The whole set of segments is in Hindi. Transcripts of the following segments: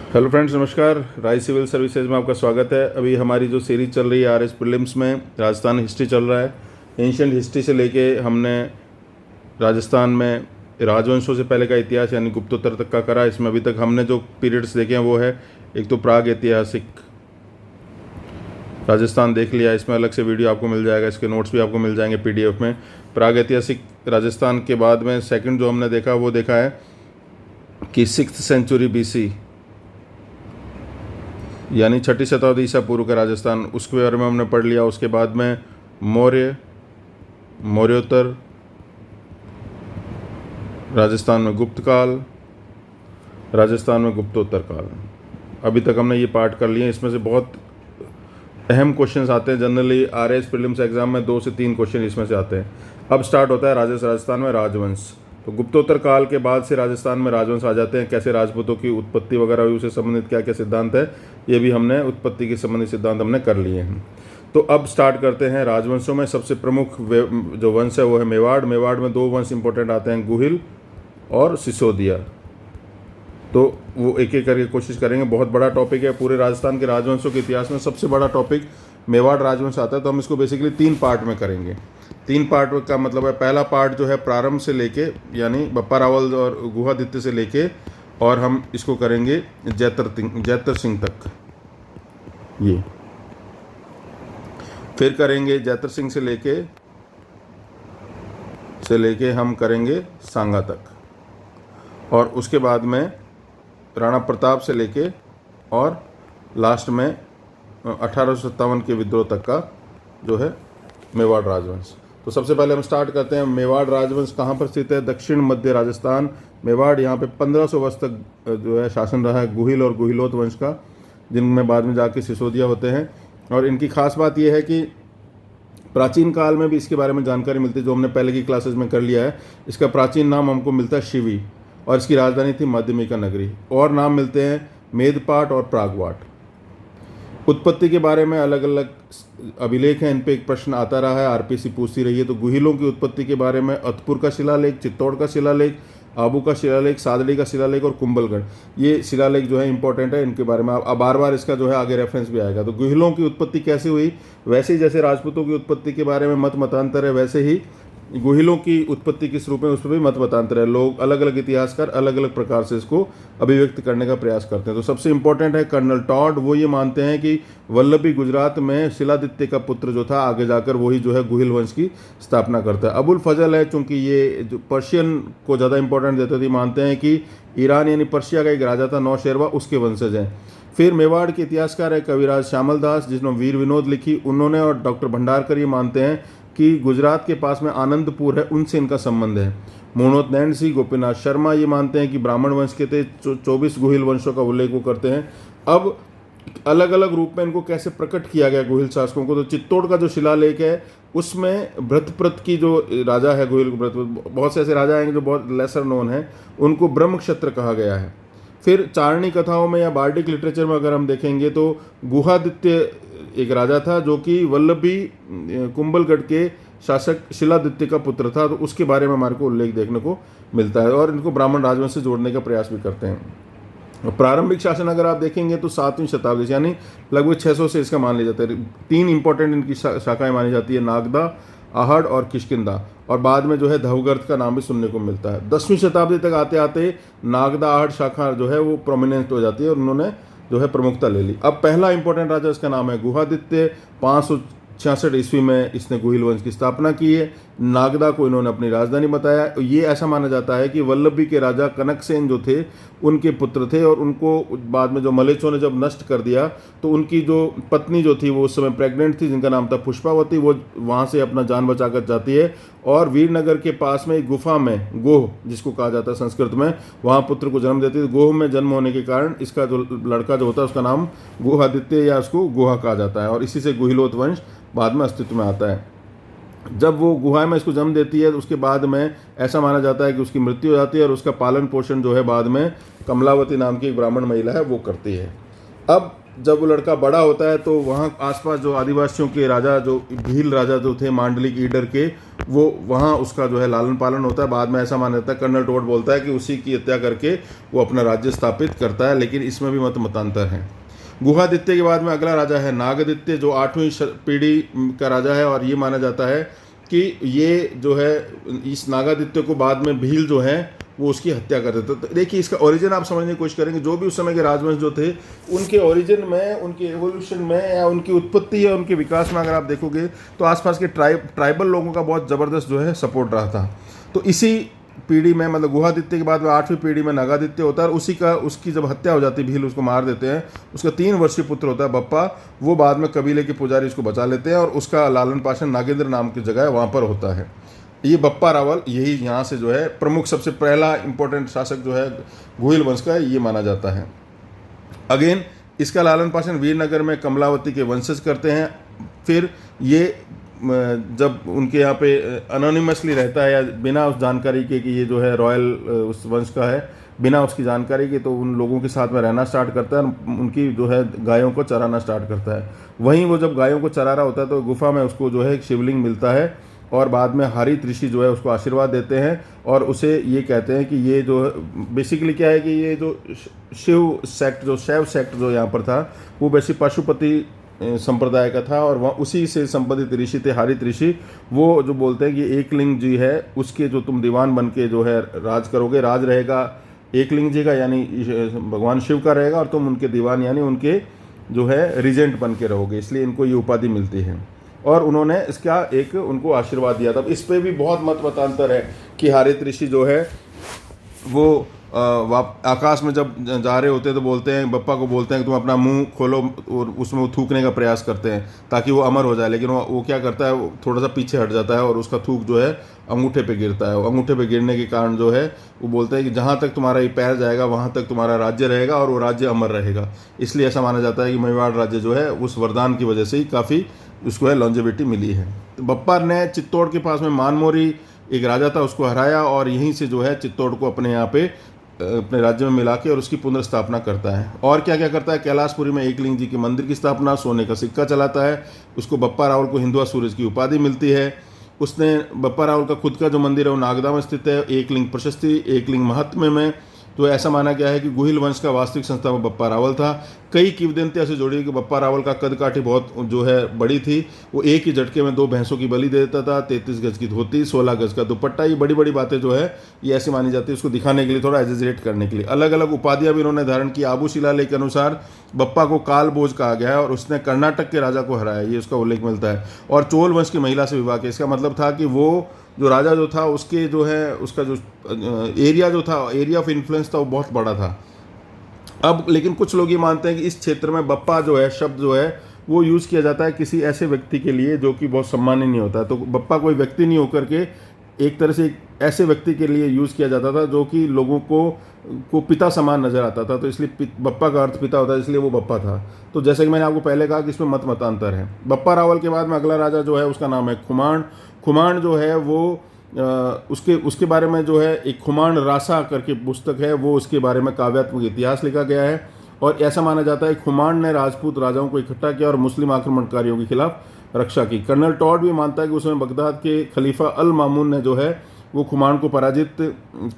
हेलो फ्रेंड्स, नमस्कार। राय सिविल सर्विसेज में आपका स्वागत है। अभी हमारी जो सीरीज चल रही है आरएस प्रीलिम्स में राजस्थान हिस्ट्री चल रहा है। एंशियंट हिस्ट्री से लेके हमने राजस्थान में राजवंशों से पहले का इतिहास यानी गुप्तोत्तर तक का करा। इसमें अभी तक हमने जो पीरियड्स देखे हैं वो है, एक तो प्राग ऐतिहासिक राजस्थान देख लिया। इसमें अलग से वीडियो आपको मिल जाएगा, इसके नोट्स भी आपको मिल जाएंगे पीडीएफ में। प्राग ऐतिहासिक राजस्थान के बाद में सेकंड जो हमने देखा वो देखा है कि 6th सेंचुरी BC यानी 6ठी शताब्दी ईसा पूर्व का राजस्थान, उसके बारे में हमने पढ़ लिया। उसके बाद में मौर्योत्तर राजस्थान में गुप्त काल, राजस्थान में गुप्तोत्तर काल। अभी तक हमने ये पार्ट कर लिए। इसमें से बहुत अहम क्वेश्चंस आते हैं। जनरली आरएस प्रीलिम्स एग्जाम में 2 से 3 क्वेश्चन इसमें से आते हैं। अब स्टार्ट होता है राजस्थान में राजवंश। तो गुप्तोत्तर काल के बाद से राजस्थान में राजवंश आ जाते हैं। कैसे राजपूतों की उत्पत्ति वगैरह हुई, उससे संबंधित क्या क्या सिद्धांत है, ये भी हमने उत्पत्ति के संबंधित सिद्धांत हमने कर लिए हैं। तो अब स्टार्ट करते हैं राजवंशों में। सबसे प्रमुख जो वंश है वो है मेवाड़। मेवाड़ में 2 वंश इंपॉर्टेंट आते हैं, गुहिल और सिसोदिया। तो वो एक एक करके कोशिश करेंगे। बहुत बड़ा टॉपिक है। पूरे राजस्थान के राजवंशों के इतिहास में सबसे बड़ा टॉपिक मेवाड़ राजवंश आता है। तो हम इसको बेसिकली 3 पार्ट में करेंगे। 3 पार्ट का मतलब है, पहला पार्ट जो है प्रारंभ से लेके यानी बप्पा रावल और गुहादित्य से लेके, और हम इसको करेंगे जैतर सिंह तक। ये फिर करेंगे जैतर सिंह से लेके हम करेंगे सांगा तक, और उसके बाद में राणा प्रताप से लेके और लास्ट में 1857 के विद्रोह तक का जो है मेवाड़ राजवंश। तो सबसे पहले हम स्टार्ट करते हैं। मेवाड़ राजवंश कहाँ पर स्थित है? दक्षिण मध्य राजस्थान। मेवाड़ यहाँ पे 1500 वर्ष तक जो है शासन रहा है गुहिल और गुहिलोत वंश का, जिनमें बाद में जाके सिसोदिया होते हैं। और इनकी खास बात यह है कि प्राचीन काल में भी इसके बारे में जानकारी मिलती है, जो हमने पहले की क्लासेज में कर लिया है। इसका प्राचीन नाम हमको मिलता है शिवी, और इसकी राजधानी थी माध्यमिका नगरी। और नाम मिलते हैं मेदपाट और प्रागवाट। उत्पत्ति के बारे में अलग अलग अभिलेख हैं। इन पे एक प्रश्न आता रहा है, आरपीसी पूछती रही है। तो गुहिलों की उत्पत्ति के बारे में अतपुर का शिलालेख, चित्तौड़ का शिलालेख, आबू का शिलालेख, सादड़ी का शिलालेख और कुंभलगढ़, ये शिलालेख जो है इंपॉर्टेंट है। इनके बारे में आप बार बार इसका जो है आगे रेफरेंस भी आएगा। तो गुहिलों की उत्पत्ति कैसे हुई, वैसे ही जैसे राजपूतों की उत्पत्ति के बारे में मत मतांतर है, वैसे ही गुहिलों की उत्पत्ति किस रूप में, उस पर भी मत मतांतर है। लोग अलग अलग इतिहासकार अलग अलग प्रकार से इसको अभिव्यक्त करने का प्रयास करते हैं। तो सबसे इंपॉर्टेंट है कर्नल टॉड। वो ये मानते हैं कि वल्लभी गुजरात में शिलादित्य का पुत्र जो था, आगे जाकर वही जो है गुहिल वंश की स्थापना करता है। अबुल फजल है, चूंकि ये जो पर्शियन को ज़्यादा इंपॉर्टेंट देते थे, मानते हैं कि ईरान यानी पर्शिया का एक राजा था नौशेरवा, उसके वंशज हैं। फिर मेवाड़ के इतिहासकार है कविराज श्यामल दास, जिसने वीर विनोद लिखी, उन्होंने, और डॉक्टर भंडारकर ये मानते हैं कि गुजरात के पास में आनंदपुर है, उनसे इनका संबंध है। मोहनोत नैन सिंह, गोपीनाथ शर्मा ये मानते हैं कि ब्राह्मण वंश के थे। 24 गुहिल वंशों का उल्लेख वो करते हैं। अब अलग अलग रूप में इनको कैसे प्रकट किया गया गुहिल शासकों को, तो चित्तौड़ का जो शिलालेख है उसमें भृतप्रत की जो राजा है गुहिल भृतप्रत, बहुत से ऐसे राजा हैं जो बहुत लेसर नोन हैं, उनको ब्रह्म क्षत्र कहा गया है। फिर चारणी कथाओं में या बार्डिक लिटरेचर में अगर हम देखेंगे तो गुहादित्य एक राजा था जो कि वल्लभी कुंभलगढ़ के शासक शिलादित्य का पुत्र था। तो उसके बारे में हमारे को उल्लेख देखने को मिलता है, और इनको ब्राह्मण राजवंश से जोड़ने का प्रयास भी करते हैं। प्रारंभिक शासन अगर आप देखेंगे तो 7वीं शताब्दी से यानी लगभग 600 से इसका मान लिया जाता है। 3 इंपॉर्टेंट इनकी शाखाएं मानी जाती है, नागदा, आहड़ और किष्किंधा, और बाद में जो है धवगर्थ का नाम भी सुनने को मिलता है। 10वीं शताब्दी तक आते आते नागदा आहड़ शाखा जो है वो प्रोमिनेंट हो जाती है, और उन्होंने जो है प्रमुखता ले ली। अब पहला इंपॉर्टेंट राजा इसका नाम है गुहादित्य। 566 ईस्वी में इसने गुहिल वंश की स्थापना की है। नागदा को इन्होंने अपनी राजधानी बताया। ये ऐसा माना जाता है कि वल्लभी के राजा कनकसेन जो थे उनके पुत्र थे, और उनको बाद में जो मलेच्छों ने जब नष्ट कर दिया तो उनकी जो पत्नी जो थी वो उस समय प्रेग्नेंट थी, जिनका नाम था पुष्पावती। वो वहाँ से अपना जान बचाकर जाती है और वीरनगर के पास में एक गुफा में, गोह जिसको कहा जाता है संस्कृत में, वहाँ पुत्र को जन्म देती है। गोह में जन्म होने के कारण इसका जो लड़का जो होता है उसका नाम गुहादित्य या उसको गुहा कहा जाता है, और इसी से गुहिलोत वंश बाद में अस्तित्व में आता है। जब वो गुहा में इसको जन्म देती है तो उसके बाद में ऐसा माना जाता है कि उसकी मृत्यु हो जाती है, और उसका पालन पोषण जो है बाद में कमलावती नाम की एक ब्राह्मण महिला है वो करती है। अब जब वो लड़का बड़ा होता है तो वहाँ आसपास जो आदिवासियों के राजा, जो भील राजा जो थे मांडलिक ईडर के, वो वहाँ उसका जो है लालन पालन होता है। बाद में ऐसा माना जाता है, कर्नल टोड बोलता है कि उसी की हत्या करके वो अपना राज्य स्थापित करता है, लेकिन इसमें भी मतांतर है। गुहादित्य के बाद में अगला राजा है नागदित्य, जो 8वीं पीढ़ी का राजा है, और ये माना जाता है कि ये जो है इस नागादित्य को बाद में भील जो है वो उसकी हत्या कर देते। तो देखिए इसका ओरिजिन आप समझने की कोशिश करेंगे। जो भी उस समय के राजवंश जो थे, उनके ओरिजिन में, उनके एवोल्यूशन में या उनकी उत्पत्ति या उनके विकास में अगर आप देखोगे तो आसपास के ट्राइबल लोगों का बहुत ज़बरदस्त जो है सपोर्ट रहा था। तो इसी पीढ़ी में, मतलब गुहादित्य के बाद में 8वीं पीढ़ी में नागादित्य होता है, और उसकी जब हत्या हो जाती है, भील उसको मार देते हैं। उसका 3 वर्षीय पुत्र होता है बप्पा, वो बाद में कबीले के पुजारी उसको बचा लेते हैं, और उसका लालन पालन नागेंद्र नाम की जगह वहाँ पर होता है। ये बप्पा रावल, यही यहाँ से जो है प्रमुख सबसे पहला इंपॉर्टेंट शासक जो है गोहिल वंश का, ये माना जाता है। अगेन इसका लालन पालन वीरनगर में कमलावती के वंशज करते हैं। फिर ये जब उनके यहाँ पे अनोनिमसली रहता है, या बिना उस जानकारी के कि ये जो है रॉयल उस वंश का है, बिना उसकी जानकारी के, तो उन लोगों के साथ में रहना स्टार्ट करता है, उनकी जो है गायों को चराना स्टार्ट करता है। वहीं वो जब गायों को चरा रहा होता है तो गुफा में उसको जो है एक शिवलिंग मिलता है, और बाद में हरित ऋषि जो है उसको आशीर्वाद देते हैं, और उसे ये कहते हैं कि ये जो बेसिकली क्या है कि ये जो शिव सेक्ट, जो शैव सेक्ट जो यहाँ पर था, वो वैसे पशुपति संप्रदाय का था, और वहाँ उसी से संबंधित ऋषि थे हरित ऋषि। वो जो बोलते हैं कि एकलिंग जी है, उसके जो तुम दीवान बन के जो है राज करोगे, राज रहेगा एकलिंग जी का, यानी भगवान शिव का रहेगा, और तुम उनके दीवान यानी उनके जो है रिजेंट बन के रहोगे, इसलिए इनको ये उपाधि मिलती है। और उन्होंने इसका एक उनको आशीर्वाद दिया था। इस पे भी बहुत मतांतर है कि हरित ऋषि जो है वो आकाश में जब जा रहे होते हैं तो बोलते हैं, बप्पा को बोलते हैं कि तुम अपना मुंह खोलो, और उसमें वो थूकने का प्रयास करते हैं ताकि वो अमर हो जाए, लेकिन वो क्या करता है, वो थोड़ा सा पीछे हट जाता है, और उसका थूक जो है अंगूठे पे गिरता है। अंगूठे पे गिरने के कारण जो है वो बोलते हैं कि जहाँ तक तुम्हारा ये पैर जाएगा वहाँ तक तुम्हारा राज्य रहेगा, और वो राज्य अमर रहेगा। इसलिए ऐसा माना जाता है कि मेवाड़ राज्य जो है उस वरदान की वजह से ही काफ़ी उसको है लॉन्जेविटी मिली है। तो बप्पा ने चित्तौड़ के पास में मानमोरी एक राजा था, उसको हराया, और यहीं से जो है चित्तौड़ को अपने यहाँ पे अपने राज्य में मिला के और उसकी पुनर्स्थापना करता है। और क्या क्या करता है, कैलाशपुरी में एकलिंग जी के मंदिर की स्थापना, सोने का सिक्का चलाता है। उसको बप्पा रावल को हिंदुआ सूरज की उपाधि मिलती है। उसने बप्पा रावल का खुद का जो मंदिर है वो नागदा में स्थित है। एकलिंग प्रशस्ति, एकलिंग महात्म्य में तो ऐसा माना गया है कि गुहिल वंश का वास्तविक संस्थापक बप्पा रावल था। कई किंवदंतियां से जुड़ी कि बप्पा रावल का कद काठी बहुत जो है बड़ी थी। वो एक ही झटके में 2 भैंसों की बलि दे देता था। 33 गज की धोती, 16 गज का दुपट्टा, ये बड़ी बड़ी बातें जो है ये ऐसी मानी जाती है उसको दिखाने के लिए, थोड़ा एग्जेजरेट करने के लिए। अलग अलग उपाधियां भी उन्होंने धारण की। आबू शिलालेख के अनुसार बप्पा को काल बोझ कहा गया है और उसने कर्नाटक के राजा को हराया, ये उसका उल्लेख मिलता है। और चोल वंश की महिला से विवाह किया। इसका मतलब था कि वो जो राजा जो था उसके जो है उसका जो एरिया जो था, एरिया ऑफ इन्फ्लुएंस था, वो बहुत बड़ा था। अब लेकिन कुछ लोग ये मानते हैं कि इस क्षेत्र में बप्पा जो है शब्द जो है वो यूज़ किया जाता है किसी ऐसे व्यक्ति के लिए जो कि बहुत सम्माननीय होता है। तो बप्पा कोई व्यक्ति नहीं होकर के एक तरह से एक ऐसे व्यक्ति के लिए यूज़ किया जाता था जो कि लोगों को पिता समान नजर आता था। तो इसलिए बप्पा का अर्थ पिता होता है, इसलिए वो बप्पा था। तो जैसे कि मैंने आपको पहले कहा कि इसमें मतांतर है। बप्पा रावल के बाद में अगला राजा जो है उसका नाम है खुमाण। खुमाण जो है वो उसके बारे में जो है एक खुमाण रासा करके पुस्तक है, वो उसके बारे में काव्यात्मक इतिहास लिखा गया है। और ऐसा माना जाता है खुमाण ने राजपूत राजाओं को इकट्ठा किया और मुस्लिम आक्रमणकारियों के खिलाफ रक्षा की। कर्नल टॉड भी मानता है कि उसमें बगदाद के खलीफा अल मामून ने जो है वो खुमाण को पराजित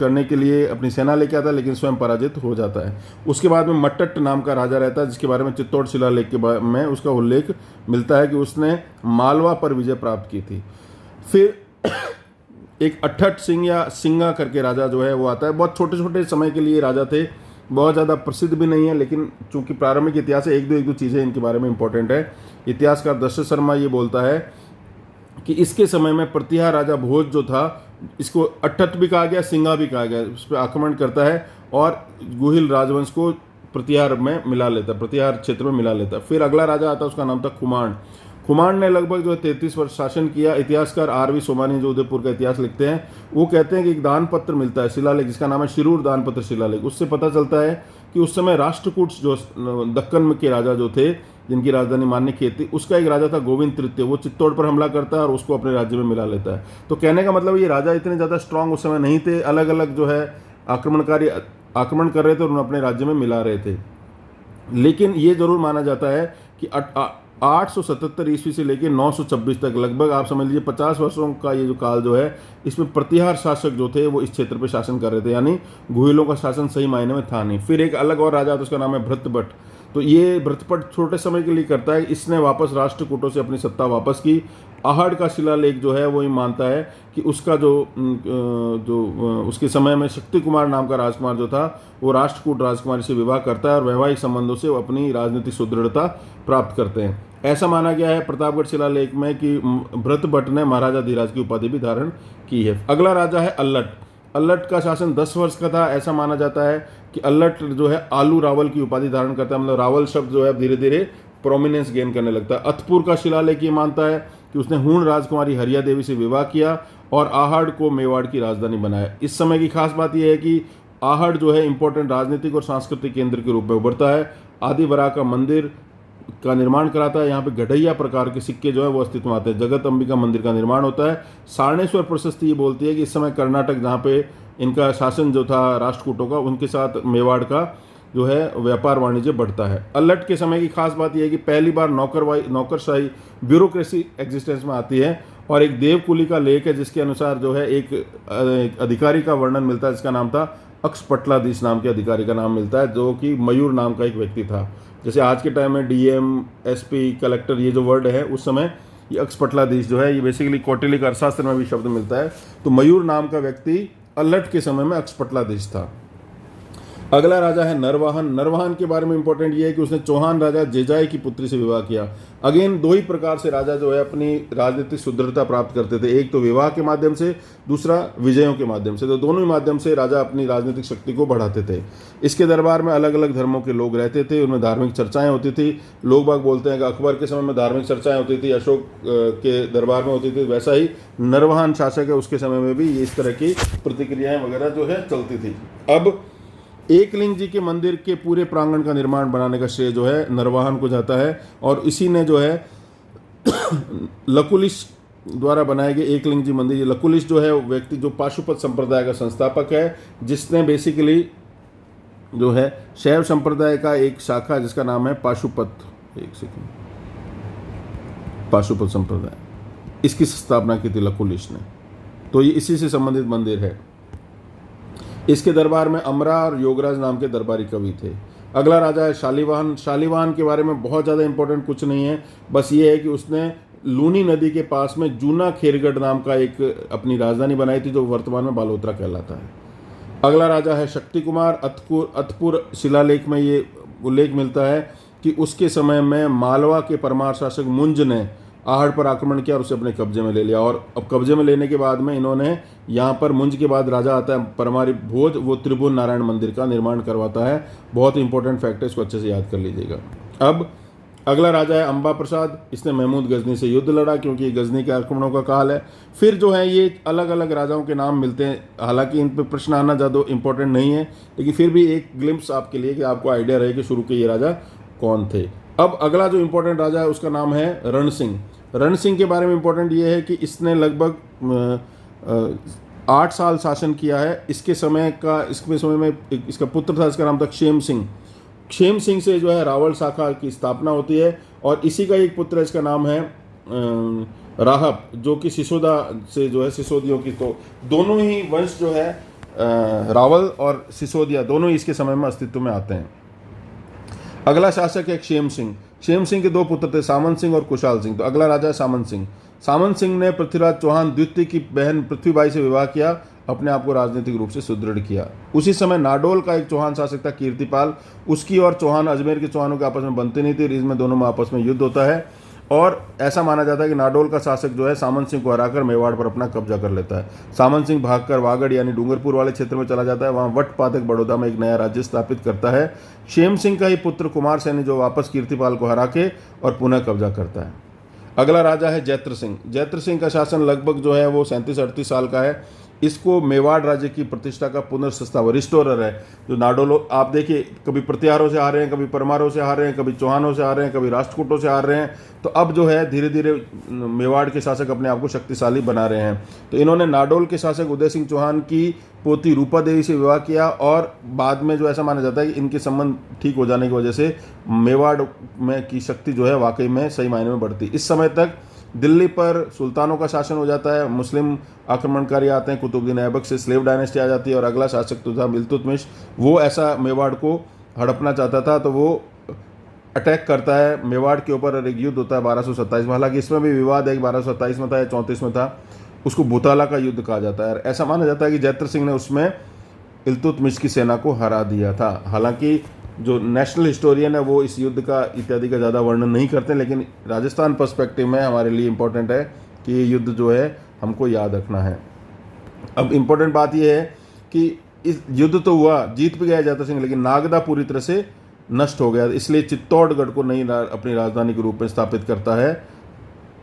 करने के लिए अपनी सेना लेके आता है, लेकिन स्वयं पराजित हो जाता है। उसके बाद में मट्टट नाम का राजा रहता है जिसके बारे में चित्तौड़ शिलालेख के बारे में उसका उल्लेख मिलता है कि उसने मालवा पर विजय प्राप्त की थी। फिर एक अठठ सिंह या सिंगा करके राजा जो है वो आता है। बहुत छोटे छोटे समय के लिए राजा थे, बहुत ज़्यादा प्रसिद्ध भी नहीं है, लेकिन चूंकि प्रारंभिक इतिहास है, एक दो चीज़ें इनके बारे में इंपॉर्टेंट है। इतिहासकार दशरथ शर्मा ये बोलता है कि इसके समय में प्रतिहार राजा भोज जो था, इसको अठठ भी कहा गया, सिंगा भी कहा गया, उस पर आक्रमण करता है और गुहिल राजवंश को प्रतिहार में मिला लेता, प्रतिहार क्षेत्र में मिला लेता। फिर अगला राजा आता है, उसका नाम था खुमाण। खुमाण ने लगभग जो है 33 वर्ष शासन किया। इतिहासकार आरवी सोमानी जो उदयपुर का इतिहास लिखते हैं वो कहते हैं कि एक दान पत्र मिलता है, शिलालेख, जिसका नाम है शिरूर दान पत्र शिलालेख। उससे पता चलता है कि उस समय राष्ट्रकूट जो दक्कन के राजा जो थे जिनकी राजधानी मान्यखेत थी, उसका एक राजा था गोविंद तृतीय। वो चित्तौड़ पर हमला करता है और उसको अपने राज्य में मिला लेता है। तो कहने का मतलब ये राजा इतने ज़्यादा स्ट्रांग उस समय नहीं थे, अलग अलग जो है आक्रमणकारी आक्रमण कर रहे थे और उन्हें अपने राज्य में मिला रहे थे। लेकिन ये जरूर माना जाता है कि 877 ईस्वी से लेकर 926 तक, लगभग आप समझ लीजिए 50 वर्षों का ये जो काल जो है, इसमें प्रतिहार शासक जो थे वो इस क्षेत्र पे शासन कर रहे थे, यानी गुहिलों का शासन सही मायने में था नहीं। फिर एक अलग और राजा था, उसका नाम है भृतभट। तो ये भृतभट छोटे समय के लिए करता है, इसने वापस राष्ट्रकूटों से अपनी सत्ता वापस की। आहड़ का शिलालेख जो है वो ये मानता है कि उसका उसके समय में शक्ति कुमार नाम का राजकुमार जो था वो राष्ट्रकूट राजकुमारी से विवाह करता है और वैवाहिक संबंधों से वो अपनी राजनीतिक सुदृढ़ता प्राप्त करते हैं। ऐसा माना गया है प्रतापगढ़ शिलालेख में कि भृतभट ने महाराजा धीराज की उपाधि भी धारण की है। अगला राजा है अल्लट। अल्लट का शासन 10 वर्ष का था। ऐसा माना जाता है कि अल्लट जो है आलू रावल की उपाधि धारण करता है, मतलब रावल शब्द जो है धीरे धीरे प्रोमिनेंस गेन करने लगता है। अतपुर का शिलालेख ये मानता है कि उसने हूण राजकुमारी हरिया देवी से विवाह किया और आहड़ को मेवाड़ की राजधानी बनाया। इस समय की खास बात यह है कि आहड़ जो है इंपॉर्टेंट राजनीतिक और सांस्कृतिक केंद्र के रूप में उभरता है। आदिवरा का मंदिर का निर्माण कराता है। यहाँ पे गढ़ैया प्रकार के सिक्के जो है वो अस्तित्व में आते हैं। जगत अंबिका मंदिर का निर्माण होता है। सारणेश्वर प्रशस्ति ये बोलती है कि इस समय कर्नाटक, जहाँ पे इनका शासन जो था राष्ट्रकूटों का, उनके साथ मेवाड़ का जो है व्यापार वाणिज्य बढ़ता है। अल्लट के समय की खास बात यह है कि पहली बार नौकरशाही ब्यूरोक्रेसी एग्जिस्टेंस में आती है और एक देवकुली का लेख है जिसके अनुसार जो है एक अधिकारी का वर्णन मिलता है जिसका नाम था अक्षपटलाधीश, नाम के अधिकारी का नाम मिलता है, जो कि मयूर नाम का एक व्यक्ति था। जैसे आज के टाइम में डीएम, एसपी, कलेक्टर, ये जो वर्ड है उस समय ये अक्षपटलाधीश जो है ये बेसिकली कौटिल्य अर्थशास्त्र में भी शब्द मिलता है। तो मयूर नाम का व्यक्ति अल्लट के समय में अक्षपटलाधीश था। अगला राजा है नरवाहन। नरवाहन के बारे में इंपॉर्टेंट ये है कि उसने चौहान राजा जेजाई की पुत्री से विवाह किया। अगेन दो ही प्रकार से राजा जो है अपनी राजनीतिक सुदृढ़ता प्राप्त करते थे, एक तो विवाह के माध्यम से, दूसरा विजयों के माध्यम से। तो दोनों ही माध्यम से राजा अपनी राजनीतिक शक्ति को बढ़ाते थे। इसके दरबार में अलग अलग धर्मों के लोग रहते थे, उनमें धार्मिक चर्चाएं होती थी। लोग बाग बोलते हैं कि अकबर के समय में धार्मिक चर्चाएं होती थी, अशोक के दरबार में होती थी, वैसा ही नरवाहन शासक है उसके समय में भी इस तरह की प्रतिक्रियाएं वगैरह जो है चलती थी। अब एकलिंग जी के मंदिर के पूरे प्रांगण का निर्माण बनाने का श्रेय जो है नरवाहन को जाता है और इसी ने जो है लकुलिश द्वारा बनाए गए एकलिंग जी मंदिर, ये लकुलिश जो है व्यक्ति जो पाशुपत संप्रदाय का संस्थापक है, जिसने बेसिकली जो है शैव संप्रदाय का एक शाखा जिसका नाम है पाशुपत संप्रदाय, इसकी स्थापना की थी लकुलिश ने। तो ये इसी से संबंधित मंदिर है। इसके दरबार में अमरा और योगराज नाम के दरबारी कवि थे। अगला राजा है शालीवाहन। शालीवाहन के बारे में बहुत ज़्यादा इंपॉर्टेंट कुछ नहीं है, बस ये है कि उसने लूनी नदी के पास में जूना खेरगढ़ नाम का एक अपनी राजधानी बनाई थी जो वर्तमान में बालोतरा कहलाता है। अगला राजा है शक्ति कुमार। अतपुर शिलालेख में ये उल्लेख मिलता है कि उसके समय में मालवा के परमार शासक मुंज ने आहड़ पर आक्रमण किया और उसे अपने कब्जे में ले लिया। और अब कब्जे में लेने के बाद में इन्होंने यहाँ पर मुंज के बाद राजा आता है परमारी भोज, वो त्रिभुवन नारायण मंदिर का निर्माण करवाता है। बहुत इंपॉर्टेंट फैक्ट है, इसको अच्छे से याद कर लीजिएगा। अब अगला राजा है अंबा प्रसाद। इसने महमूद गजनी से युद्ध लड़ा क्योंकि ये गजनी के आक्रमणों का काल है। फिर जो है ये अलग अलग राजाओं के नाम मिलते हैं, हालांकि इन पर प्रश्न आना ज़्यादा इंपॉर्टेंट नहीं है, लेकिन फिर भी एक ग्लिम्स आपके लिए कि आपको आइडिया रहे कि शुरू के ये राजा कौन थे। अब अगला जो इंपॉर्टेंट राजा है उसका नाम है रण सिंह। रण सिंह के बारे में इंपॉर्टेंट ये है कि इसने लगभग 8 साल शासन किया है। इसके समय में इसका पुत्र था, इसका नाम था क्षेम सिंह। क्षेम सिंह से जो है रावल शाखा की स्थापना होती है और इसी का एक पुत्र है, इसका नाम है राहब, जो कि सिसोदा से जो है सिसोदियों की, तो दोनों ही वंश जो है रावल और सिसोदिया दोनों ही इसके समय में अस्तित्व में आते हैं। अगला शासक है क्षेम सिंह। क्षेम सिंह के 2 पुत्र थे, सामंत सिंह और कुशाल सिंह। तो अगला राजा है सामंत सिंह। सामंत सिंह ने पृथ्वीराज चौहान द्वितीय की बहन पृथ्वीबाई से विवाह किया, अपने आप को राजनीतिक रूप से सुदृढ़ किया। उसी समय नाडोल का एक चौहान शासक था कीर्तिपाल, उसकी और चौहान अजमेर के चौहानों के आपस में बनती नहीं थी, इसमें दोनों में आपस में युद्ध होता है और ऐसा माना जाता है कि नाडोल का शासक जो है सामंत सिंह को हराकर मेवाड़ पर अपना कब्जा कर लेता है। सामंत सिंह भागकर वागड़ यानी डूंगरपुर वाले क्षेत्र में चला जाता है, वहाँ वटपादक बड़ौदा में एक नया राज्य स्थापित करता है। क्षेम सिंह का ही पुत्र कुमार सैनी जो वापस कीर्तिपाल को हरा के और पुनः कब्जा करता है। अगला राजा है जैत्र सिंह। जैत्र सिंह का शासन लगभग जो है वो 37-38 साल का है। इसको मेवाड़ राज्य की प्रतिष्ठा का पुनर्संस्थापन रिस्टोरर है। जो नाडोलो आप देखिए, कभी प्रतिहारों से हार रहे हैं, कभी परमारों से हार रहे हैं, कभी चौहानों से हार रहे हैं, कभी राष्ट्रकूटों से हार रहे हैं। तो अब जो है धीरे धीरे मेवाड़ के शासक अपने आप को शक्तिशाली बना रहे हैं। तो इन्होंने नाडोल के शासक उदय सिंह चौहान की पोती रूपा देवी से विवाह किया और बाद में जो ऐसा माना जाता है कि इनके संबंध ठीक हो जाने की वजह से मेवाड़ में की शक्ति जो है वाकई में सही मायने में बढ़ती। इस समय तक दिल्ली पर सुल्तानों का शासन हो जाता है, मुस्लिम आक्रमणकारी आते हैं, कुतुबुद्दीन ऐबक से स्लेव डायनेस्टी आ जाती है और अगला शासक तो था इल्तुतमिश। वो ऐसा मेवाड़ को हड़पना चाहता था, तो वो अटैक करता है मेवाड़ के ऊपर और एक युद्ध होता है 1227 में। हालांकि इसमें भी विवाद है कि 1227 में था या 34 में था। उसको भूताला का युद्ध कहा जाता है। ऐसा माना जाता है कि जैत्र सिंह ने उसमें इल्तुतमिश की सेना को हरा दिया था। हालांकि जो नेशनल हिस्टोरियन है वो इस युद्ध का इत्यादि का ज़्यादा वर्णन नहीं करते, लेकिन राजस्थान पर्सपेक्टिव में हमारे लिए इम्पोर्टेंट है कि ये युद्ध जो है हमको याद रखना है। अब इम्पोर्टेंट बात यह है कि इस युद्ध तो हुआ, जीत भी गया जैत्र सिंह, लेकिन नागदा पूरी तरह से नष्ट हो गया। इसलिए चित्तौड़गढ़ को नई अपनी राजधानी के रूप में स्थापित करता है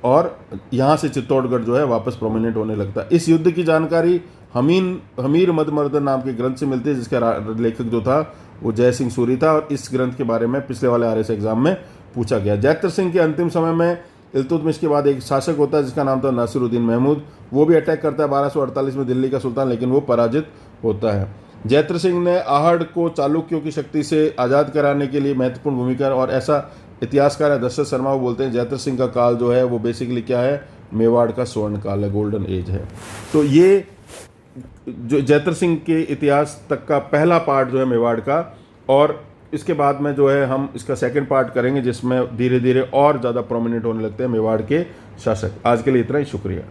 और यहाँ से चित्तौड़गढ़ जो है वापस प्रोमिनेंट होने लगता है। इस युद्ध की जानकारी हमीर मदमर्दन नाम के ग्रंथ से मिलती है, जिसका लेखक जो था वो जय सिंह सूरी था और इस ग्रंथ के बारे में पिछले वाले आरएस एग्जाम में पूछा गया। जैत्र सिंह के अंतिम समय में इल्तुतमिश के बाद एक शासक होता है जिसका नाम था नासिरुद्दीन महमूद। वो भी अटैक करता है 1248 में दिल्ली का सुल्तान, लेकिन वो पराजित होता है। जैत्र सिंह ने आहड़ को चालुक्यों की शक्ति से आज़ाद कराने के लिए महत्वपूर्ण भूमिका, और ऐसा इतिहासकार है दशरथ शर्मा वो बोलते हैं जैत्र सिंह का काल जो है वो बेसिकली क्या है, मेवाड़ का स्वर्ण काल है, गोल्डन एज है। तो ये जो जैत्र सिंह के इतिहास तक का पहला पार्ट जो है मेवाड़ का, और इसके बाद में जो है हम इसका सेकंड पार्ट करेंगे जिसमें धीरे धीरे और ज़्यादा प्रोमिनेंट होने लगते हैं मेवाड़ के शासक। आज के लिए इतना ही, शुक्रिया।